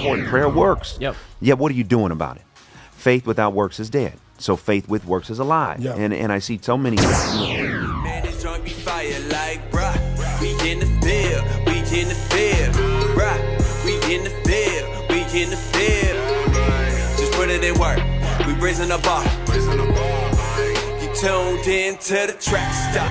important. Prayer works. Yep. Yeah, what are you doing about it? Faith without works is dead. So faith with works is alive. Yeah. And I see so many. Man, this joint be fire like, bruh. We in the field, we in the field, bruh. We in the field, we in the field. Just put it in work. We raising the bar. You tuned in to the Trackstar.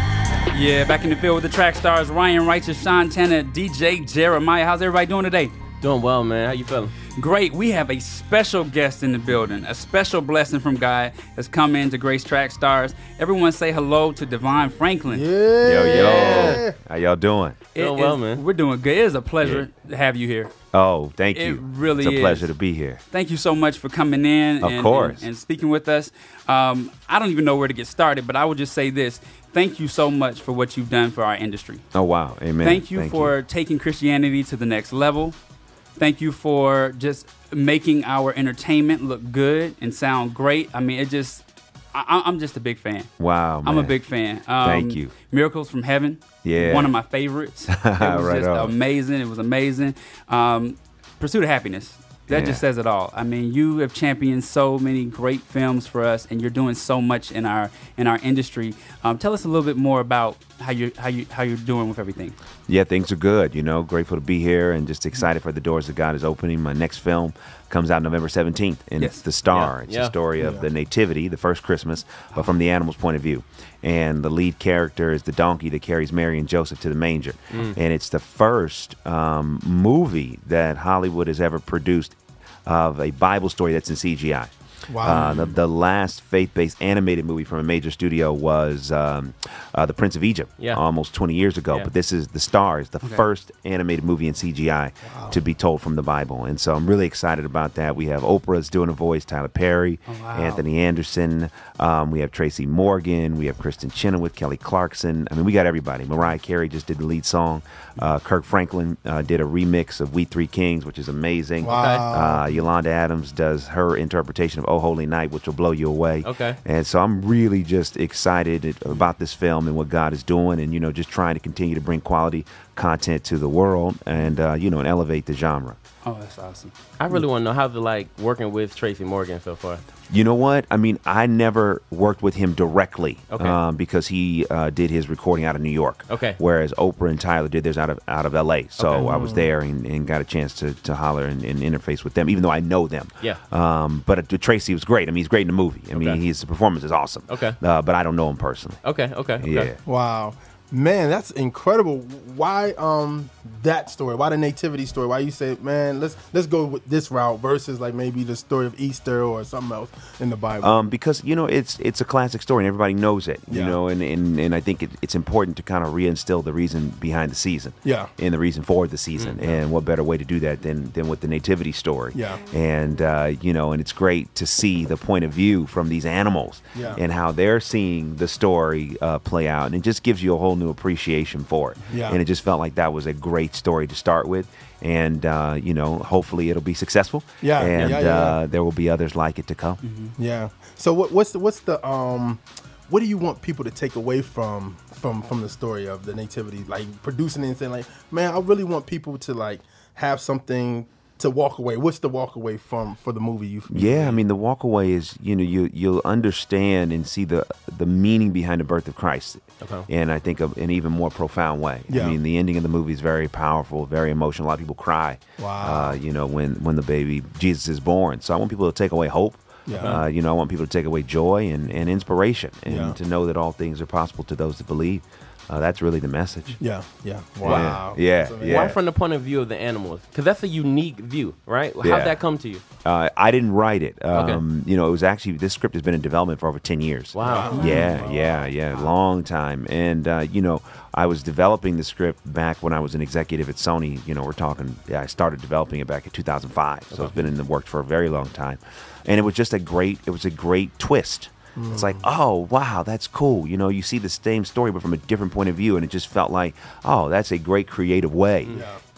Yeah, back in the field with the Trackstarz, Ryan Righteous, SEANTANA, DJ Jeremiah. How's everybody doing today? Doing well, man. How you feeling? Great. We have a special guest in the building. A special blessing from God has come in to grace Trackstarz. Everyone say hello to DeVon Franklin. Yeah. Yo. How y'all doing? Doing well, man. We're doing good. It is a pleasure to have you here. Oh, thank It you. really It's a pleasure is. to be here. Thank you so much for coming in Of course. and speaking with us. I don't even know where to get started, but I will just say this. Thank you so much for what you've done for our industry. Oh, wow. Amen. Thank you for taking Christianity to the next level. Thank you for just making our entertainment look good and sound great. I mean, I'm just a big fan. Wow, man. I'm a big fan. Thank you. Miracles from Heaven. Yeah. One of my favorites. It was Right just on. amazing. It was amazing. Pursuit of Happiness. That just says it all. I mean, you have championed so many great films for us, and you're doing so much in our industry. Tell us a little bit more about how you're doing with everything. Yeah, things are good. You know, grateful to be here and just excited for the doors that God is opening. My next film comes out November 17th, and Yes. it's The Star. Yeah. It's Yeah. the story of the Nativity, the first Christmas, but from the animal's point of view. And the lead character is the donkey that carries Mary and Joseph to the manger. And it's the first movie that Hollywood has ever produced of a Bible story that's in CGI. Wow. The last faith-based animated movie from a major studio was The Prince of Egypt, almost 20 years ago. Yeah. But this is The Star, is the first animated movie in CGI to be told from the Bible. And so I'm really excited about that. We have Oprah's doing a voice, Tyler Perry, Anthony Anderson. We have Tracy Morgan. We have Kristen Chenoweth, Kelly Clarkson. I mean, we got everybody. Mariah Carey just did the lead song. Kirk Franklin did a remix of We Three Kings, which is amazing. Wow. Yolanda Adams does her interpretation of Oh Holy Night, which will blow you away. Okay. And so I'm really just excited about this film and what God is doing, and, you know, just trying to continue to bring quality content to the world and, you know, and elevate the genre. Oh, that's awesome. I really want to know how to like working with Tracy Morgan so far. You know what? I mean, I never worked with him directly because he did his recording out of New York. Okay. Whereas Oprah and Tyler did theirs out of L.A. So I was there and got a chance to holler and interface with them, even though I know them. Yeah. But Tracy was great. I mean, he's great in the movie. I mean, his performance is awesome. Okay. But I don't know him personally. Okay. Yeah. Wow. Man, that's incredible. Why that story? Why the nativity story? Why you say, man, let's go with this route versus like maybe the story of Easter or something else in the Bible? Because, you know, it's a classic story and everybody knows it, you know, and I think it's important to kind of reinstill the reason behind the season. Yeah. And the reason for the season. And what better way to do that than with the nativity story. Yeah. And, you know, and it's great to see the point of view from these animals and how they're seeing the story play out. And it just gives you a whole new appreciation for it. Yeah. And it just felt like that was a great story to start with. And, you know, hopefully it'll be successful. Yeah. And there will be others like it to come. Yeah. So what's the what do you want people to take away from the story of the nativity? Like producing it and saying like, man, I really want people to like have something to walk away. What's the walk away for the movie you I mean, the walk away is, you know, you'll understand and see the meaning behind the birth of Christ. And I think of an even more profound way. Yeah. I mean, the ending of the movie is very powerful, very emotional. A lot of people cry. Wow. You know, when the baby Jesus is born. So I want people to take away hope. Yeah. You know, I want people to take away joy and inspiration and to know that all things are possible to those that believe. That's really the message. Yeah. Wow. Yeah. Why from the point of view of the animals? Because that's a unique view, right? How'd that come to you? I didn't write it. Okay. You know, it was actually, this script has been in development for over 10 years. Wow. Yeah, long time. And, you know, I was developing the script back when I was an executive at Sony. You know, we're talking, I started developing it back in 2005. So it's been in the works for a very long time. And it was just a great twist. It's like, oh, wow, that's cool. You know, you see the same story, but from a different point of view. And it just felt like, oh, that's a great creative way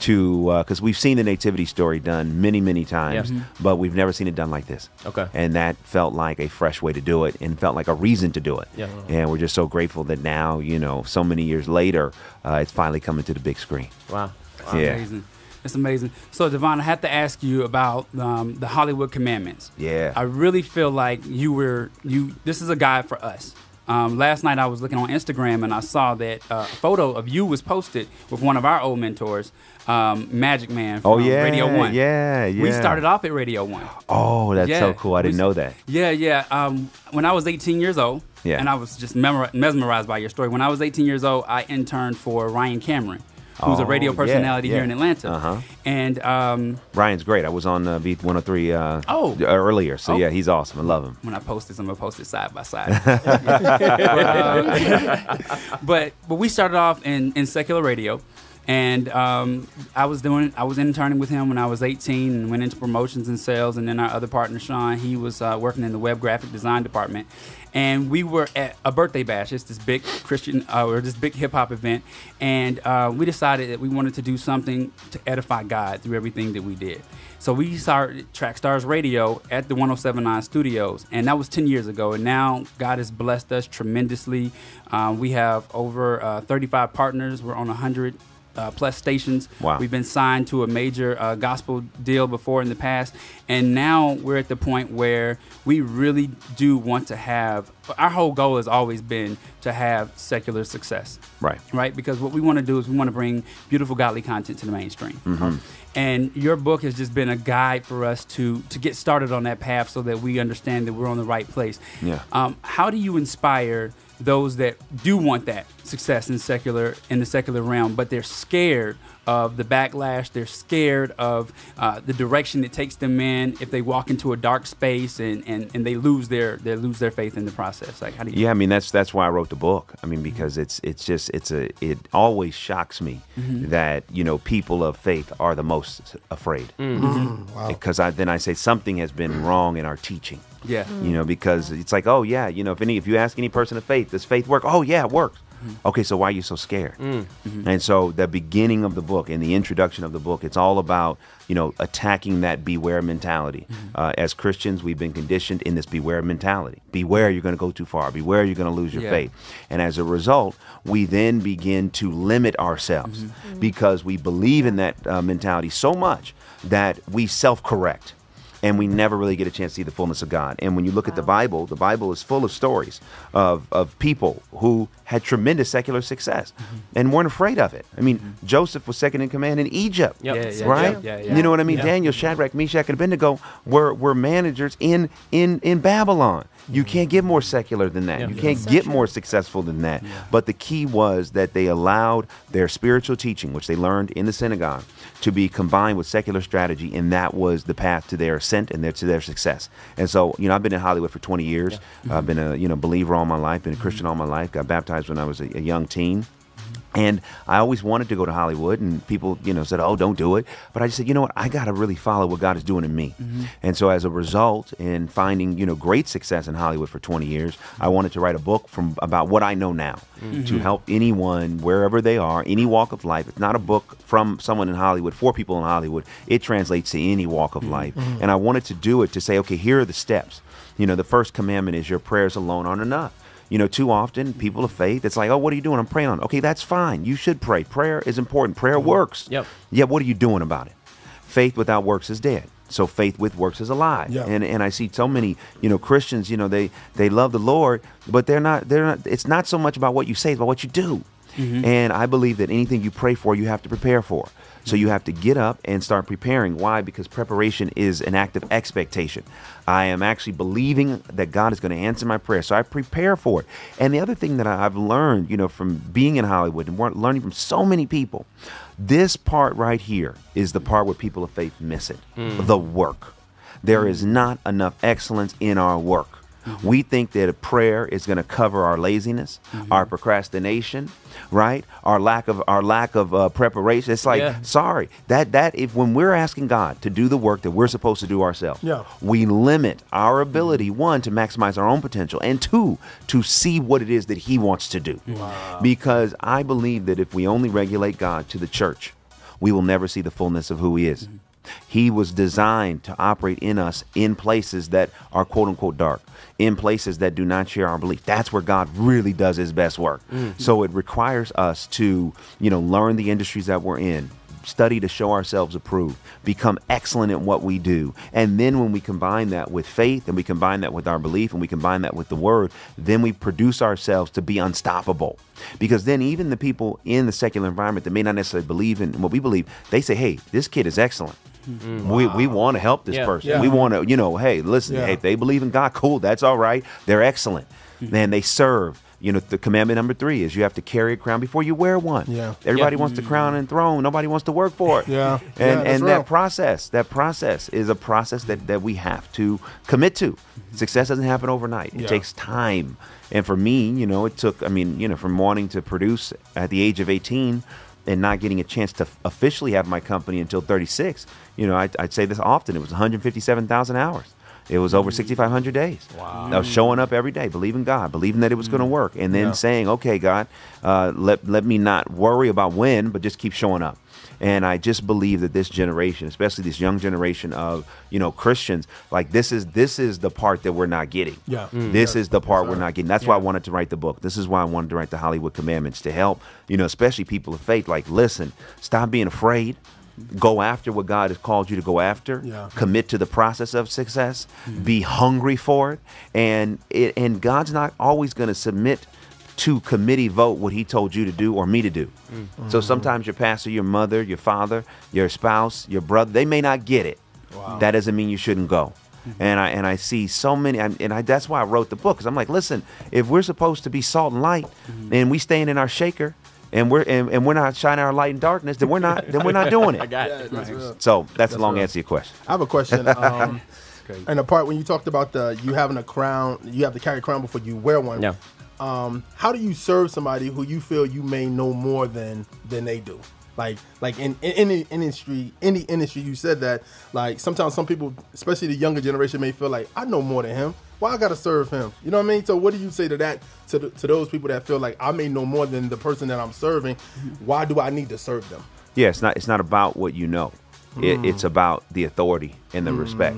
to, because we've seen the nativity story done many, many times, but we've never seen it done like this. Okay. And that felt like a fresh way to do it and felt like a reason to do it. Yeah. And we're just so grateful that now, you know, so many years later, it's finally coming to the big screen. Wow. Yeah. Amazing. It's amazing. So, DeVon, I have to ask you about the Hollywood Commandments. Yeah. I really feel like this is a guide for us. Last night I was looking on Instagram and I saw that a photo of you was posted with one of our old mentors, Magic Man from Radio 1. Yeah. We started off at Radio 1. Oh, that's so cool. I didn't know that. Yeah. When I was 18 years old, and I was just mesmerized by your story. When I was 18 years old, I interned for Ryan Cameron, who's a radio personality here in Atlanta. And Ryan's great. I was on Beat 103 earlier. So, yeah, he's awesome. I love him. When I post this, I'm going to post it side by side. But we started off in secular radio. And I was interning with him when I was 18 and went into promotions and sales. And then our other partner, Sean, he was working in the web graphic design department. And we were at a birthday bash. It's this big Christian or this big hip hop event. And we decided that we wanted to do something to edify God through everything that we did. So we started Trackstarz Radio at the 1079 studios. And that was 10 years ago. And now God has blessed us tremendously. We have over 35 partners. We're on 100 plus stations. Wow. We've been signed to a major gospel deal before in the past, and now we're at the point where we really do want to have, our whole goal has always been to have secular success. Right? Because what we want to do is we want to bring beautiful godly content to the mainstream. And your book has just been a guide for us to get started on that path so that we understand that we're on the right place. How do you inspire those that do want that success in the secular realm, but they're scared of the backlash, they're scared of the direction it takes them in if they walk into a dark space and they lose their faith in the process? Like, how do you? Yeah, I mean that's why I wrote the book. I mean, because it always shocks me that people of faith are the most afraid. Wow. Because then I say something has been wrong in our teaching. Yeah. Because it's like, oh yeah, if you ask any person of faith, does faith work? Oh yeah, it works. Okay, so why are you so scared? And so the beginning of the book and the introduction of the book, it's all about, attacking that beware mentality. As Christians, we've been conditioned in this beware mentality. Beware, you're going to go too far. Beware, you're going to lose your faith. And as a result, we then begin to limit ourselves because we believe in that mentality so much that we self-correct. And we never really get a chance to see the fullness of God. And when you look at the Bible is full of stories of people who had tremendous secular success and weren't afraid of it. I mean, Joseph was second in command in Egypt, right? You know what I mean? Daniel, Shadrach, Meshach, and Abednego were managers in Babylon. You can't get more secular than that. You can't get more successful than that. But the key was that they allowed their spiritual teaching, which they learned in the synagogue, to be combined with secular strategy, and that was the path to their ascent and to their success. And so, I've been in Hollywood for 20 years. I've been a believer all my life, been a Christian all my life, got baptized when I was a young teen. And I always wanted to go to Hollywood, and people, said, oh, don't do it. But I just said, you know what, I got to really follow what God is doing in me. And so as a result, in finding, great success in Hollywood for 20 years, I wanted to write a book about what I know now to help anyone, wherever they are, any walk of life. It's not a book from someone in Hollywood, for people in Hollywood. It translates to any walk of life. And I wanted to do it to say, okay, here are the steps. The first commandment is your prayers alone aren't enough. Too often, people of faith, it's like, oh, what are you doing? I'm praying on. Okay, that's fine. You should pray. Prayer is important. Prayer works. Yeah, what are you doing about it? Faith without works is dead. So faith with works is alive. And I see so many, Christians, they love the Lord, but they're not, it's not so much about what you say, it's about what you do. And I believe that anything you pray for, you have to prepare for. So you have to get up and start preparing. Why? Because preparation is an act of expectation. I am actually believing that God is going to answer my prayer. So I prepare for it. And the other thing that I've learned, from being in Hollywood and learning from so many people, this part right here is the part where people of faith miss it. The work. There is not enough excellence in our work. We think that a prayer is going to cover our laziness, our procrastination, right? Our lack of preparation. It's like, sorry, that if when we're asking God to do the work that we're supposed to do ourselves, we limit our ability, one, to maximize our own potential, and two, to see what it is that He wants to do. Because I believe that if we only regulate God to the church, we will never see the fullness of who He is. He was designed to operate in us in places that are quote unquote dark, in places that do not share our belief. That's where God really does His best work. So it requires us to, learn the industries that we're in, study to show ourselves approved, become excellent at what we do. And then when we combine that with faith, and we combine that with our belief, and we combine that with the word, then we produce ourselves to be unstoppable. Because then even the people in the secular environment that may not necessarily believe in what we believe, they say, hey, this kid is excellent. We want to help this person. Yeah. We want to, hey, listen, hey, if they believe in God, cool, that's all right. They're excellent. Then they serve. The commandment number 3 is you have to carry a crown before you wear one. Yeah. Everybody wants the crown and throne. Nobody wants to work for it. Yeah. And real. that process is a process that we have to commit to. Success doesn't happen overnight. It takes time. And for me, it took, from wanting to produce at the age of 18 and not getting a chance to officially have my company until 36, I'd say this often, it was 157,000 hours. It was over 6,500 days. Wow. I was showing up every day, believing God, believing that it was going to work, and then saying, okay, God, let me not worry about when, but just keep showing up. And I just believe that this generation, especially this young generation of, Christians, like this is the part that we're not getting. Yeah. This is the part we're not getting. That's why I wanted to write the book. This is why I wanted to write the Hollywood Commandments, to help, especially people of faith, like, listen, stop being afraid. Go after what God has called you to go after. Yeah. Commit to the process of success. Be hungry for it. And God's not always going to submit to committee vote what he told you to do or me to do. So sometimes your pastor, your mother, your father, your spouse, your brother, they may not get it. Wow. That doesn't mean you shouldn't go. And I see so many, that's why I wrote the book, because I'm like, listen, if we're supposed to be salt and light, and we staying in our shaker, and we're not shining our light in darkness, then we're not doing it. I got it. That's real. So that's a long answer to your question. I have a question. And the part when you talked about you having a crown, you have to carry a crown before you wear one. Yeah. How do you serve somebody who you feel you may know more than they do? Like in any industry, you said that, like, sometimes some people, especially the younger generation, may feel like, I know more than him. Why I gotta serve him? You know what I mean? So what do you say to that, to those people that feel like I may know more than the person that I'm serving? Why do I need to serve them? Yeah, it's not about what you know. It's about the authority and the respect.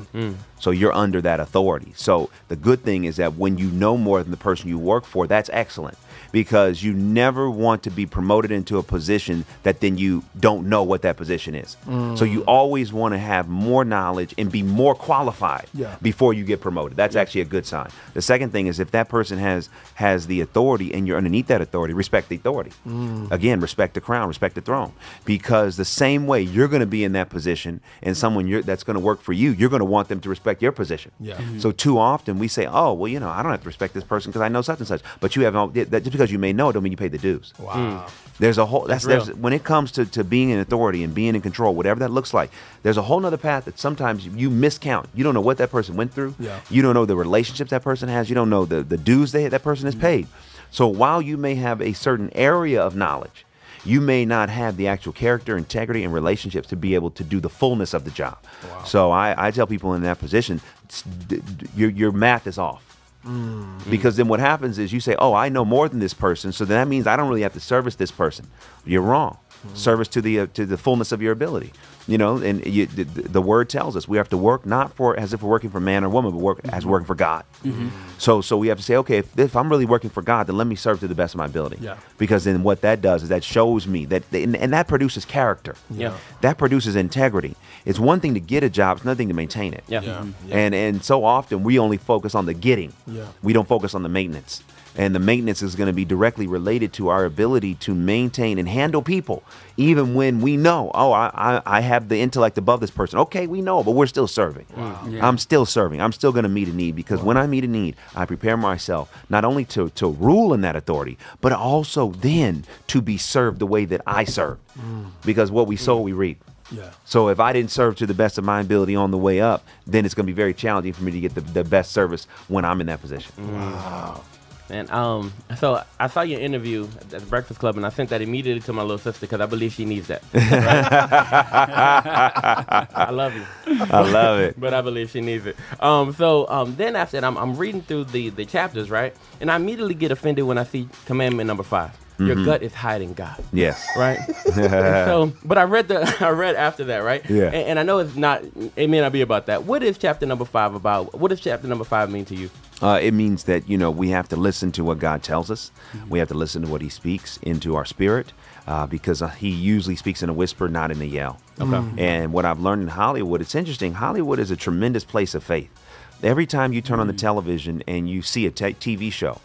So you're under that authority. So the good thing is that when you know more than the person you work for, that's excellent, because you never want to be promoted into a position that then you don't know what that position is. So you always want to have more knowledge and be more qualified before you get promoted. That's actually a good sign. The second thing is, if that person has the authority and you're underneath that authority, respect the authority. Again, respect the crown, respect the throne, because the same way you're going to be in that position, and someone that's going to work for you, you're going to want them to respect your position. Yeah. So too often we say, oh, well, I don't have to respect this person because I know such and such. But you have that, just because you may know it don't mean you pay the dues. Wow. There's a whole there's when it comes to being in authority and being in control, whatever that looks like, there's a whole nother path that sometimes you miscount. You don't know what that person went through. Yeah. You don't know the relationships that person has. You don't know the dues that person has paid. So while you may have a certain area of knowledge, you may not have the actual character, integrity, and relationships to be able to do the fullness of the job. Wow. So I tell people in that position, your math is off. Because then what happens is you say, oh, I know more than this person, so then that means I don't really have to service this person. You're wrong. Service to the fullness of your ability. And the word tells us we have to work not for as if we're working for man or woman, but work as working for God. So we have to say, okay, if I'm really working for God, then let me serve to the best of my ability. Yeah. Because then what that does is that shows me that, and that produces character. Yeah. That produces integrity. It's one thing to get a job; it's another thing to maintain it. Yeah. And so often we only focus on the getting. Yeah. We don't focus on the maintenance. And the maintenance is going to be directly related to our ability to maintain and handle people, even when we know, oh, I have the intellect above this person. Okay, we know, but we're still serving. Wow. Yeah. I'm still serving. I'm still going to meet a need, because when I meet a need, I prepare myself not only to rule in that authority, but also then to be served the way that I serve. Because what we sow, we reap. Yeah. So if I didn't serve to the best of my ability on the way up, then it's going to be very challenging for me to get the best service when I'm in that position. Wow. And so I saw your interview at the Breakfast Club, and I sent that immediately to my little sister because I believe she needs that. I love you. I love it. But I believe she needs it. Then after that, I'm reading through the chapters, right? And I immediately get offended when I see commandment number 5. Your gut is hiding God. Yes. Right? But I read after that, right? Yeah. And I know it may not be about that. What is chapter number 5 about? What does chapter number 5 mean to you? It means that, we have to listen to what God tells us. We have to listen to what he speaks into our spirit, because he usually speaks in a whisper, not in a yell. Okay. And what I've learned in Hollywood, it's interesting. Hollywood is a tremendous place of faith. Every time you turn on the television and you see a TV show,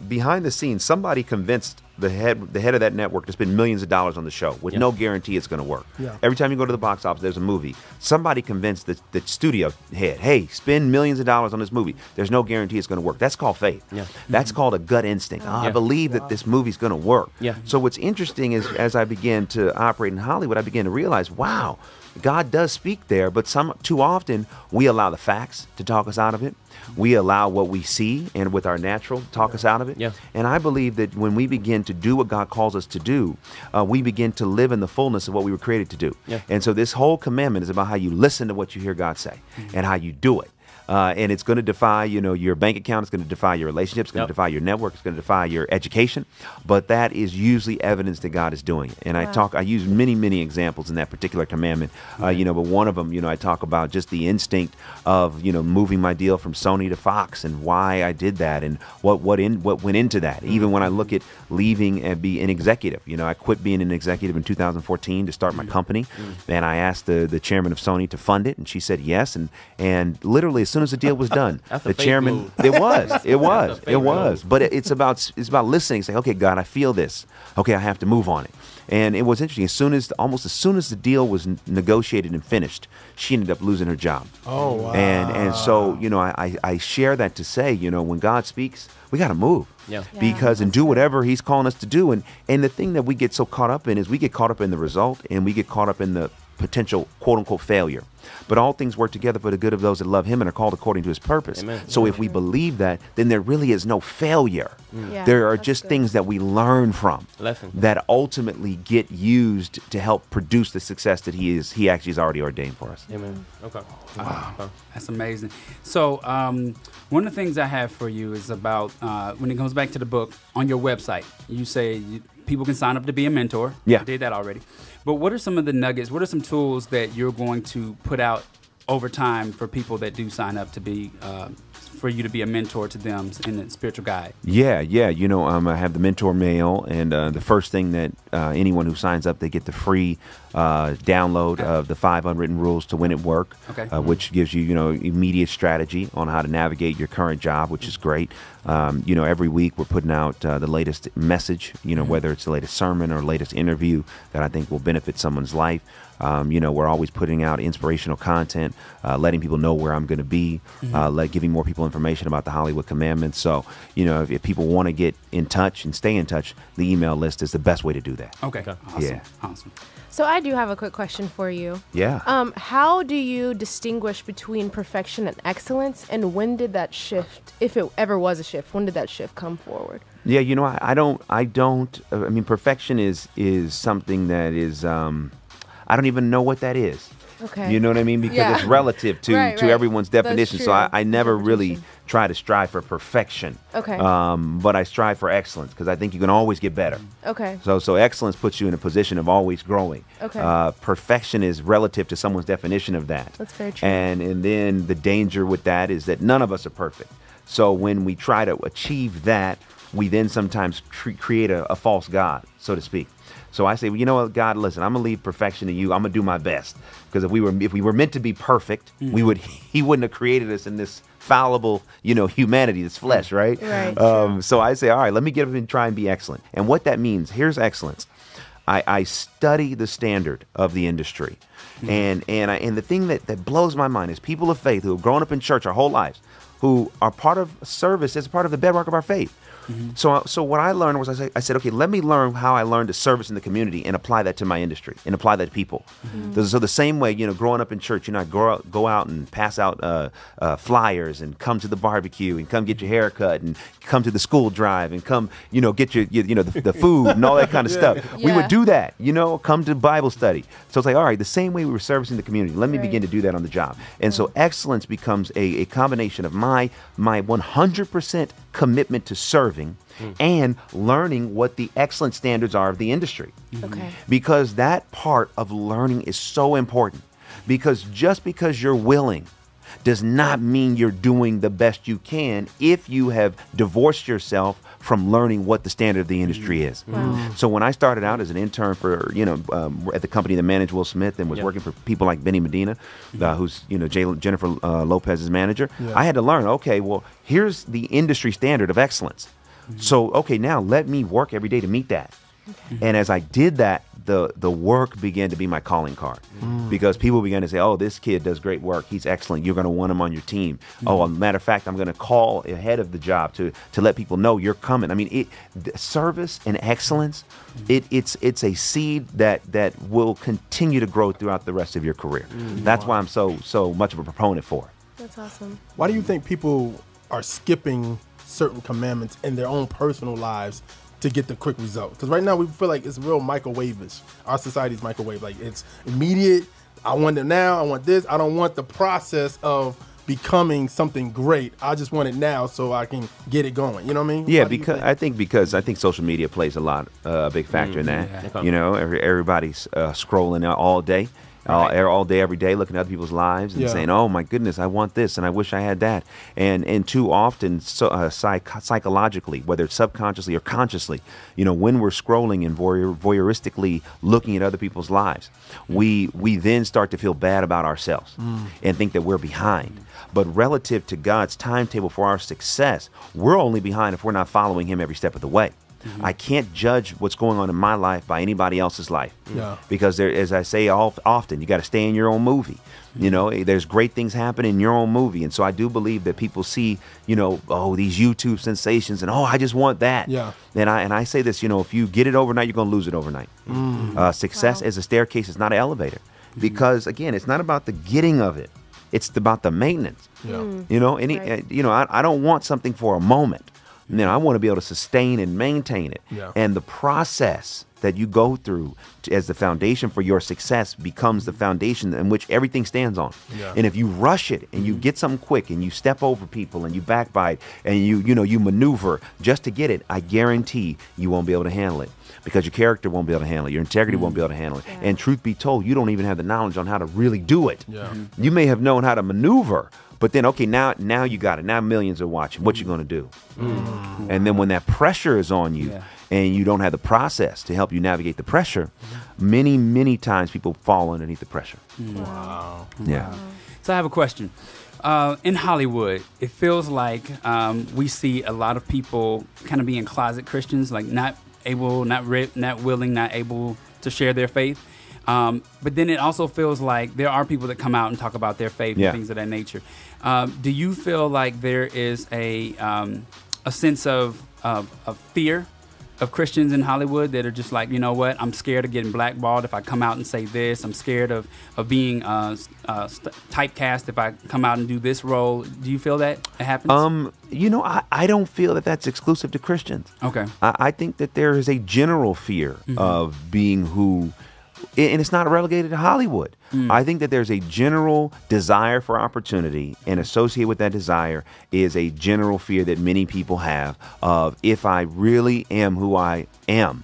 behind the scenes, somebody convinced the head of that network to spend millions of dollars on the show with no guarantee it's going to work. Yeah. Every time you go to the box office, there's a movie. Somebody convinced the studio head, hey, spend millions of dollars on this movie. There's no guarantee it's going to work. That's called faith. Yeah. That's called a gut instinct. I believe that this movie's going to work. Yeah. So what's interesting is, as I began to operate in Hollywood, I began to realize, wow, God does speak there, but too often we allow the facts to talk us out of it. We allow what we see and with our natural talk us out of it. Yeah. And I believe that when we begin to do what God calls us to do, we begin to live in the fullness of what we were created to do. Yeah. And so this whole commandment is about how you listen to what you hear God say and how you do it. And it's going to defy, your bank account. It's going to defy your relationships. It's going to defy your network. It's going to defy your education. But that is usually evidence that God is doing it. And I use many, many examples in that particular commandment. But one of them, I talk about just the instinct of, moving my deal from Sony to Fox and why I did that and what went into that. Even when I look at leaving and be an executive, I quit being an executive in 2014 to start my company. And I asked the chairman of Sony to fund it. And she said yes. And literally as soon as the deal was done, the chairman, move. It was. But it's about listening, saying, okay, God, I feel this. Okay, I have to move on it. And it was interesting. Almost as soon as the deal was negotiated and finished, she ended up losing her job. Oh, wow. And so, I share that to say, when God speaks, we got to move. Yeah. And do whatever he's calling us to do. And the thing that we get so caught up in is we get caught up in the result and we get caught up in the potential quote unquote failure. But all things work together for the good of those that love him and are called according to his purpose. Amen. So if we believe that, then there really is no failure. Yeah, there are just things that we learn from that ultimately get used to help produce the success that he actually has already ordained for us. Amen. Okay. Wow. That's amazing. So one of the things I have for you is about when it comes back to the book, on your website, you say people can sign up to be a mentor. Yeah. I did that already. But what are some of the nuggets? What are some tools that you're going to put out over time for people that do sign up to be, for you to be a mentor to them in the spiritual guide? Yeah. I have the mentor mail, and the first thing that anyone who signs up, they get the free download of the 5 Unwritten Rules to Win at Work, which gives you, immediate strategy on how to navigate your current job, which is great. Every week we're putting out the latest message, whether it's the latest sermon or latest interview that I think will benefit someone's life. We're always putting out inspirational content, letting people know where I'm going to be, giving more people information about the Hollywood Commandments. So, if people want to get in touch and stay in touch, the email list is the best way to do that. Okay. Awesome. Yeah. Awesome. So I do have a quick question for you. Yeah. How do you distinguish between perfection and excellence, and when did that shift, if it ever was a shift, when did that shift come forward? Yeah, I mean, perfection is something that is, I don't even know what that is. Okay. You know what I mean? Because it's relative to everyone's definition. So I never really try to strive for perfection. Okay. But I strive for excellence because I think you can always get better. Okay. So excellence puts you in a position of always growing. Okay. Perfection is relative to someone's definition of that. That's very true. And then the danger with that is that none of us are perfect. So when we try to achieve that, we then sometimes create a false God, so to speak. So I say, well, you know what, God, listen, I'm gonna leave perfection to you. I'm gonna do my best, because if we were meant to be perfect, He wouldn't have created us in this fallible, humanity, this flesh, right? Right. So I say, all right, let me get up and try and be excellent. And what that means, here's excellence. I study the standard of the industry, and the thing that blows my mind is people of faith who have grown up in church our whole lives, who are part of service as part of the bedrock of our faith. So what I learned was I said, okay, let me learn how I learned to service in the community and apply that to my industry and apply that to people. So the same way, growing up in church, I go out and pass out flyers and come to the barbecue and come get your hair cut and come to the school drive and come, get your the food and all that kind of stuff. Yeah. We would do that, come to Bible study. So it's like, all right, the same way we were servicing the community, let me begin to do that on the job. And so excellence becomes a combination of my 100% commitment to serving and learning what the excellent standards are of the industry. Okay. Because that part of learning is so important. Because just because you're willing does not mean you're doing the best you can if you have divorced yourself from learning what the standard of the industry is. So when I started out as an intern for, at the company that managed Will Smith and was working for people like Benny Medina, who's, Jennifer Lopez's manager, I had to learn, okay, well, here's the industry standard of excellence. So, okay, now let me work every day to meet that. And as I did that, the work began to be my calling card, because people began to say, oh, this kid does great work. He's excellent. You're going to want him on your team. Oh, as a matter of fact, I'm going to call ahead of the job to let people know you're coming. I mean, service and excellence, it's a seed that will continue to grow throughout the rest of your career. That's why I'm so much of a proponent for it. That's awesome. Why do you think people are skipping certain commandments in their own personal lives to get the quick result? Because right now we feel like it's real microwave-ish. Our society's microwave. Like, it's immediate. I want it now. I want this. I don't want the process of becoming something great. I just want it now so I can get it going. You know what I mean? Yeah, I think social media plays a big factor in that. Yeah. Everybody's scrolling out all day. All day, every day, looking at other people's lives and saying, "Oh my goodness, I want this, and I wish I had that." And too often, psychologically, whether it's subconsciously or consciously, when we're scrolling and voyeuristically looking at other people's lives, we then start to feel bad about ourselves and think that we're behind. But relative to God's timetable for our success, we're only behind if we're not following Him every step of the way. I can't judge what's going on in my life by anybody else's life. Because as I say often, you got to stay in your own movie. There's great things happen in your own movie. And so I do believe that people see, these YouTube sensations and, I just want that. And I say this, if you get it overnight, you're going to lose it overnight. Success is a staircase. It's not an elevator. Because, again, it's not about the getting of it. It's about the maintenance. I don't want something for a moment. I want to be able to sustain and maintain it. And the process that you go through as the foundation for your success becomes the foundation in which everything stands on. And if you rush it and you get something quick and you step over people and you backbite and you maneuver just to get it, I guarantee you won't be able to handle it, because your character won't be able to handle it. Your integrity won't be able to handle it. And truth be told, you don't even have the knowledge on how to really do it. You may have known how to maneuver, but then, okay, now you got it. Now millions are watching. What you going to do? And then when that pressure is on you and you don't have the process to help you navigate the pressure, many, many times people fall underneath the pressure. Wow. Yeah. So I have a question. In Hollywood, it feels like we see a lot of people kind of being closet Christians, like not able, not willing, not able to share their faith. But then it also feels like there are people that come out and talk about their faith and things of that nature. Do you feel like there is a sense of fear of Christians in Hollywood that are just like, you know what, I'm scared of getting blackballed if I come out and say this. I'm scared of being typecast if I come out and do this role. Do you feel that it happens? I don't feel that that's exclusive to Christians. Okay. I think that there is a general fear of being who, and it's not relegated to Hollywood. I think that there's a general desire for opportunity, and associated with that desire is a general fear that many people have of, if I really am who I am,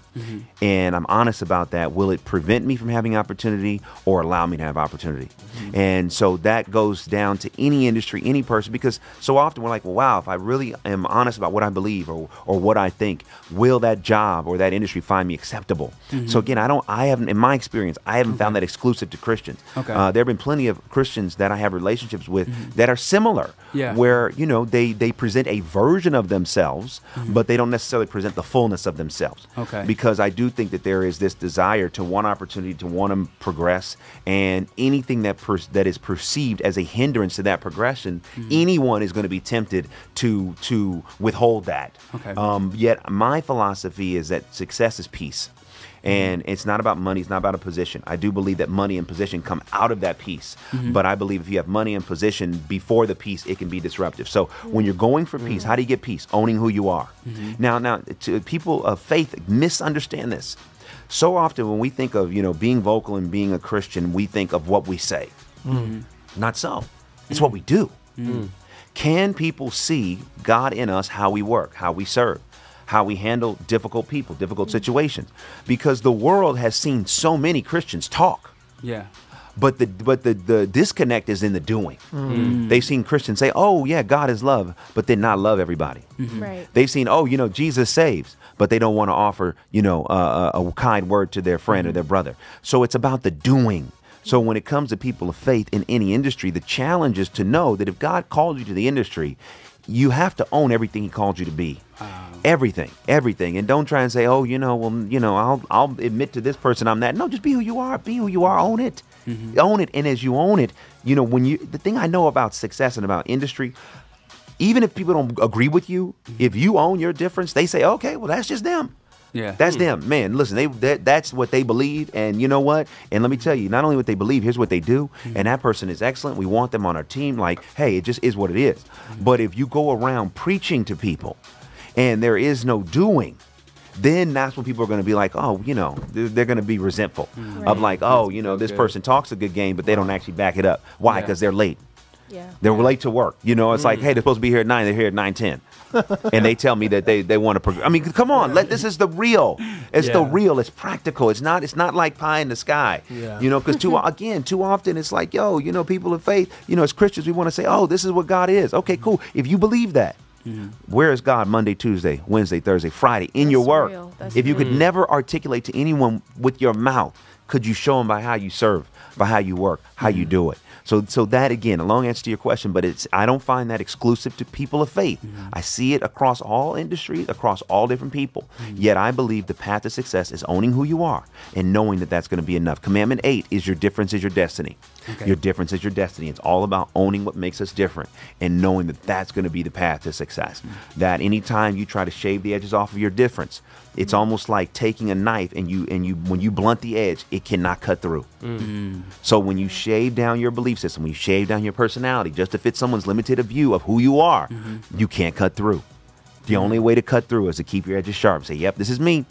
and I'm honest about that, will it prevent me from having opportunity or allow me to have opportunity? And so that goes down to any industry, any person, because so often we're like, well, wow, if I really am honest about what I believe or what I think, will that job or that industry find me acceptable? So again, I haven't, in my experience, I haven't found that exclusive to Christians. Okay. There have been plenty of Christians that I have relationships with that are similar, where, they present a version of themselves, but they don't necessarily present the fullness of themselves. Okay. Because I do think that there is this desire to want opportunity, to want to progress, and anything that is perceived as a hindrance to that progression, anyone is going to be tempted to withhold that. Okay. Yet my philosophy is that success is peace. And it's not about money. It's not about a position. I do believe that money and position come out of that peace. But I believe if you have money and position before the peace, it can be disruptive. So when you're going for peace, how do you get peace? Owning who you are. Now, to people of faith misunderstand this. So often when we think of, being vocal and being a Christian, we think of what we say. Not so. It's what we do. Can people see God in us, how we work, how we serve, how we handle difficult people, difficult situations? Because the world has seen so many Christians talk, But the disconnect is in the doing. They've seen Christians say, "Oh yeah, God is love," but then not love everybody. Right. They've seen, "Oh, Jesus saves," but they don't want to offer, a kind word to their friend or their brother. So it's about the doing. So when it comes to people of faith in any industry, the challenge is to know that if God called you to the industry, you have to own everything He called you to be. Everything. And don't try and say, "Oh, I'll admit to this person I'm that." No, just be who you are. Be who you are. Own it. Own it. And as you own it, the thing I know about success and about industry, even if people don't agree with you, if you own your difference, they say, "Okay, well, that's just them." Yeah. That's them. Man, listen, that's what they believe. And you know what? And let me tell you, not only what they believe, here's what they do. And that person is excellent. We want them on our team. Like, hey, it just is what it is. But if you go around preaching to people and there is no doing, then that's when people are going to be like, oh, they're going to be resentful of like, oh, this person talks a good game, but they don't actually back it up. Why? Because they're late. Yeah. They're late to work. It's like, hey, they're supposed to be here at 9. They're here at 9:10. And they tell me that they want to. I mean, come on. This is the real. It's the real. It's practical. It's not like pie in the sky. Yeah. Because too often it's like, people of faith, as Christians, we want to say, oh, this is what God is. Okay, cool. If you believe that, where is God Monday, Tuesday, Wednesday, Thursday, Friday in your work? Real. If you could never articulate to anyone with your mouth, could you show them by how you serve, by how you work, how you do it? So that, again, a long answer to your question, but I don't find that exclusive to people of faith. I see it across all industries, across all different people. Yet I believe the path to success is owning who you are and knowing that that's going to be enough. Commandment 8 is your difference is your destiny. Okay. Your difference is your destiny. It's all about owning what makes us different and knowing that that's going to be the path to success. That anytime you try to shave the edges off of your difference, it's almost like taking a knife and when you blunt the edge, it cannot cut through. So when you shave down your belief system, when you shave down your personality just to fit someone's limited view of who you are, you can't cut through. The only way to cut through is to keep your edges sharp. Say, yep, this is me.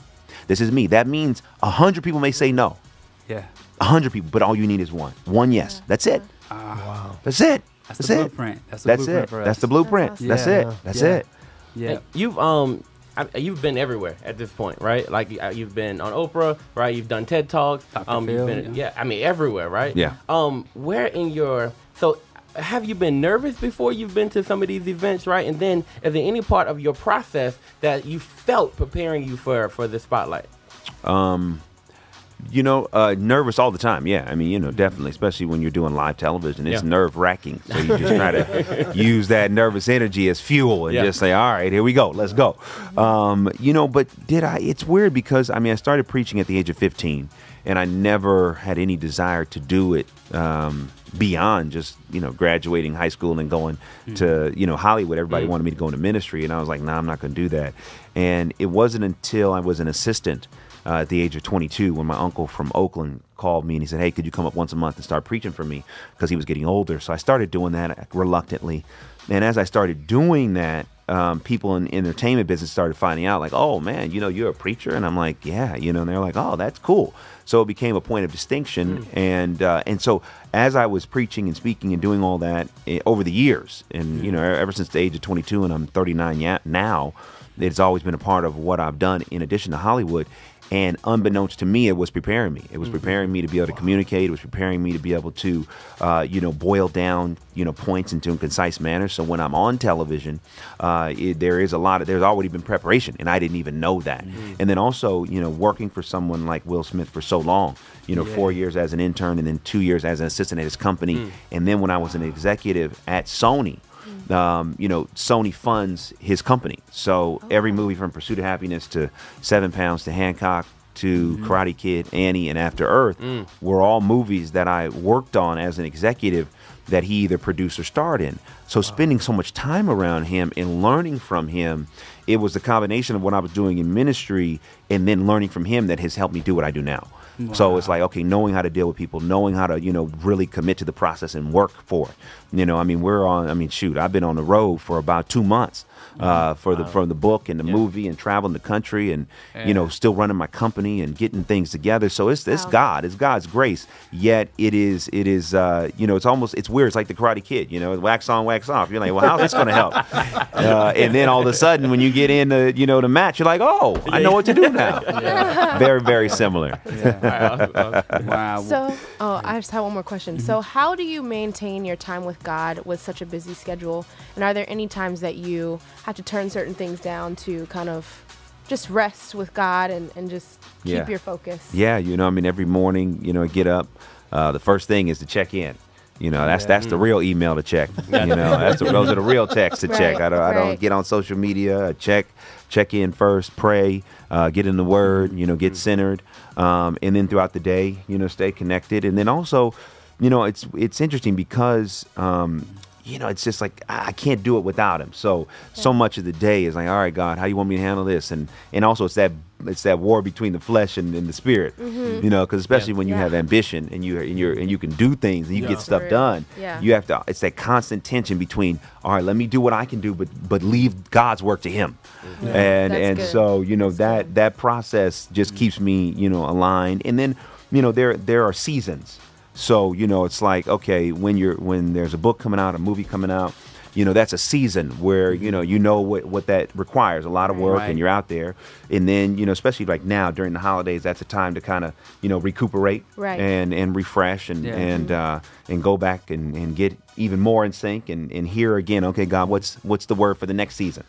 This is me. That means 100 people may say no. Yeah. 100 people, but all you need is one. One yes. That's it. Wow. That's it. That's the blueprint. That's the blueprint it. for us. That's the blueprint. Yeah. That's it. That's it. Yeah. You've been everywhere at this point, right? Like you've been on Oprah, right? You've done TED Talks. Dr. You've Phil, been, everywhere, right? Yeah. Have you been nervous before you've been to some of these events, right? And then, is there any part of your process that you felt preparing you for the spotlight? Nervous all the time. Yeah. I mean, definitely, especially when you're doing live television, it's nerve wracking. So you just try to use that nervous energy as fuel and just say, all right, here we go. Let's go. But it's weird because, I started preaching at the age of 15 and I never had any desire to do it beyond just, graduating high school and going to, Hollywood. Everybody wanted me to go into ministry. And I was like, nah, I'm not going to do that. And it wasn't until I was an assistant at the age of 22 when my uncle from Oakland called me and he said, hey, could you come up once a month and start preaching for me? Because he was getting older. So I started doing that reluctantly. And as I started doing that, people in the entertainment business started finding out like, oh, man, you're a preacher. And I'm like, yeah, and they're like, oh, that's cool. So it became a point of distinction. And so as I was preaching and speaking and doing all that over the years, and, ever since the age of 22 and I'm 39 now, it's always been a part of what I've done in addition to Hollywood. And unbeknownst to me, it was preparing me. It was preparing me to be able to communicate. It was preparing me to be able to, boil down, points into a concise manner. So when I'm on television, there's already been preparation, and I didn't even know that. And then also, working for someone like Will Smith for so long, 4 years as an intern and then 2 years as an assistant at his company. And then when I was an executive at Sony, Sony funds his company. So every movie from Pursuit of Happiness to 7 Pounds to Hancock to Karate Kid, Annie, and After Earth were all movies that I worked on as an executive that he either produced or starred in. So spending so much time around him and learning from him, it was the combination of what I was doing in ministry and then learning from him that has helped me do what I do now. Wow. So it's like, okay, knowing how to deal with people, knowing how to, really commit to the process and work for it. I've been on the road for about 2 months from the book and the movie and traveling the country and, still running my company and getting things together. So it's God, it's God's grace. Yet it's weird. It's like the Karate Kid, wax on, wax off. You're like, well, how's this going to help? And then all of a sudden when you get into, the match, you're like, oh, I know what to do now. Very, very similar. Wow. So, I just have one more question. So, how do you maintain your time with God with such a busy schedule? And are there any times that you have to turn certain things down to kind of just rest with God and just keep your focus? Yeah, I mean, every morning, I get up. The first thing is to check in. That's the real email to check. Those are the real texts to check. I don't get on social media. Check in first, pray, get in the Word, get centered, and then throughout the day, stay connected. And then also, it's interesting because it's just like I can't do it without him. So much of the day is like, all right, God, how do you want me to handle this? And also it's that war between the flesh and the spirit. Because especially when you have ambition and you can do things and you get stuff done, you have to. It's that constant tension between, all right, let me do what I can do, but leave God's work to Him. And so that process just keeps me aligned. And then there are seasons. So, it's like, okay, when there's a book coming out, a movie coming out, that's a season where, what that requires, a lot of work, and you're out there. And then, especially like now during the holidays, that's a time to kind of, recuperate and refresh and go back and get even more in sync and hear again, okay, God, what's the word for the next season?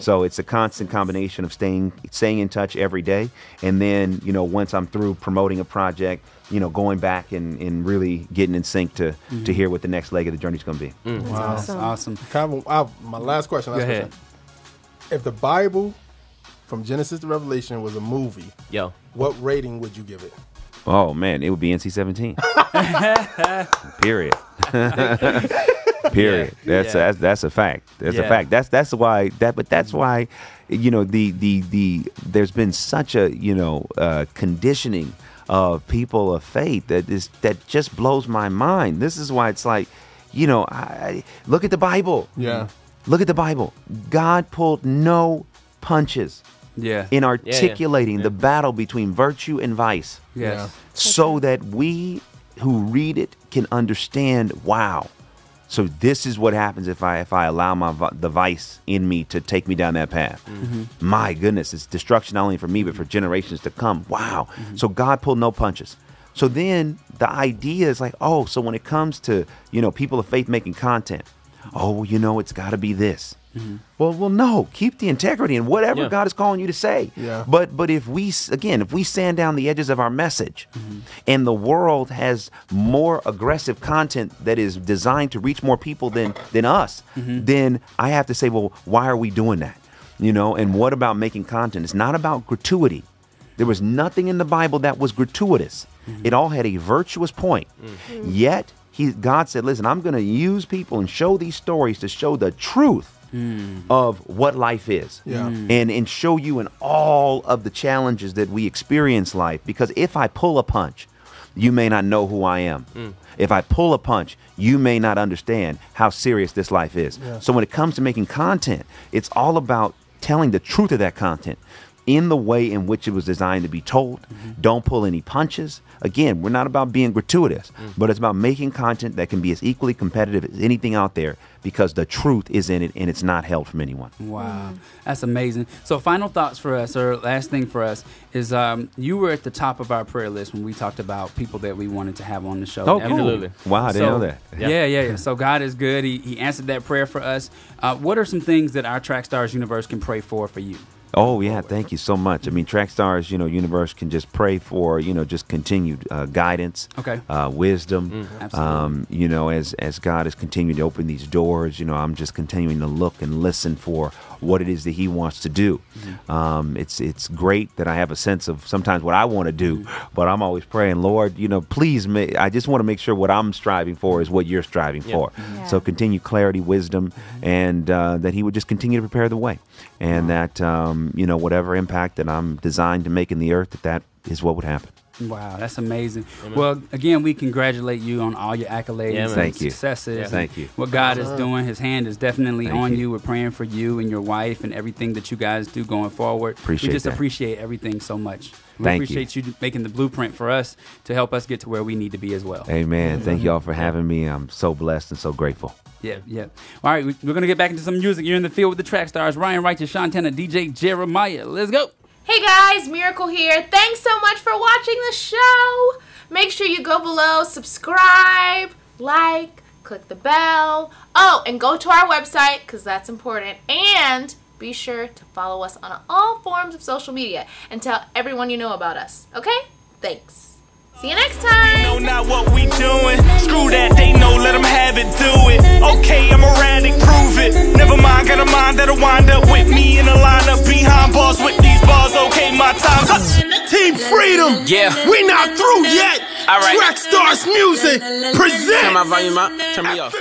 So it's a constant combination of staying in touch every day. And then, once I'm through promoting a project, going back and really getting in sync to hear what the next leg of the journey is going to be. Wow, that's awesome. My last question. Go ahead. If the Bible, from Genesis to Revelation, was a movie, what rating would you give it? Oh man, it would be NC-17. Period. Period. That's a fact. That's a fact. That's why there's been such a conditioning of people of faith that just blows my mind. This is why it's like, I look at the Bible. Look at the Bible. God pulled no punches. In articulating the battle between virtue and vice. So that we who read it can understand, wow. So this is what happens if I allow the vice in me to take me down that path. My goodness, it's destruction not only for me but for generations to come. Wow. So God pulled no punches. So then the idea is like, so when it comes to people of faith making content, it's got to be this. Well, no. Keep the integrity in whatever God is calling you to say. But if we sand down the edges of our message, and the world has more aggressive content that is designed to reach more people than us, then I have to say, well, why are we doing that? And what about making content? It's not about gratuity. There was nothing in the Bible that was gratuitous. It all had a virtuous point. Yet God said, listen, I'm going to use people and show these stories to show the truth of what life is, and show you in all of the challenges that we experience life. Because if I pull a punch, you may not know who I am. If I pull a punch, you may not understand how serious this life is. So when it comes to making content, it's all about telling the truth of that content in the way in which it was designed to be told. Don't pull any punches. Again, we're not about being gratuitous, but it's about making content that can be as equally competitive as anything out there, because the truth is in it and it's not held from anyone. Wow. That's amazing. So final thoughts for us, or last thing for us, is you were at the top of our prayer list when we talked about people that we wanted to have on the show. Oh, absolutely. Wow, I didn't know that. Yeah. So God is good. He answered that prayer for us. What are some things that our Trackstarz universe can pray for you? Oh, yeah. Thank you so much. I mean, Trackstarz, universe can just pray for, just continued guidance, wisdom. Absolutely. As God is continuing to open these doors, I'm just continuing to look and listen for what it is that He wants to do. It's great that I have a sense of sometimes what I want to do, but I'm always praying, Lord, please, I just want to make sure what I'm striving for is what You're striving for. So continue clarity, wisdom, and that He would just continue to prepare the way. And that, whatever impact that I'm designed to make in the earth, that is what would happen. Wow, that's amazing. Amen. Well, again, we congratulate you on all your accolades and successes. Thank you. What God is doing, His hand is definitely on you. We're praying for you and your wife and everything that you guys do going forward. We just appreciate everything so much. We appreciate you making the blueprint for us to help us get to where we need to be as well. Amen. Thank you all for having me. I'm so blessed and so grateful. Yeah. All right, we're going to get back into some music. You're in the field with the Trackstarz. Ryan Righteous, SEANTANA, DJ Jeremiah. Let's go. Hey guys, Miracle here. Thanks so much for watching the show. Make sure you go below, subscribe, like, click the bell. Oh, and go to our website because that's important. And be sure to follow us on all forms of social media and tell everyone you know about us. Okay? Thanks. See you next time. We know not what we doing. Screw that, they know, let them have it, do it. Okay, I'm erratic, prove it. Never mind, got a mind that'll wind up with me in a lineup behind bars with these bars. Okay, my time's up. Team Freedom. Yeah. We not through yet. All right. Trackstarz Music presents. Turn my volume up. Turn me off.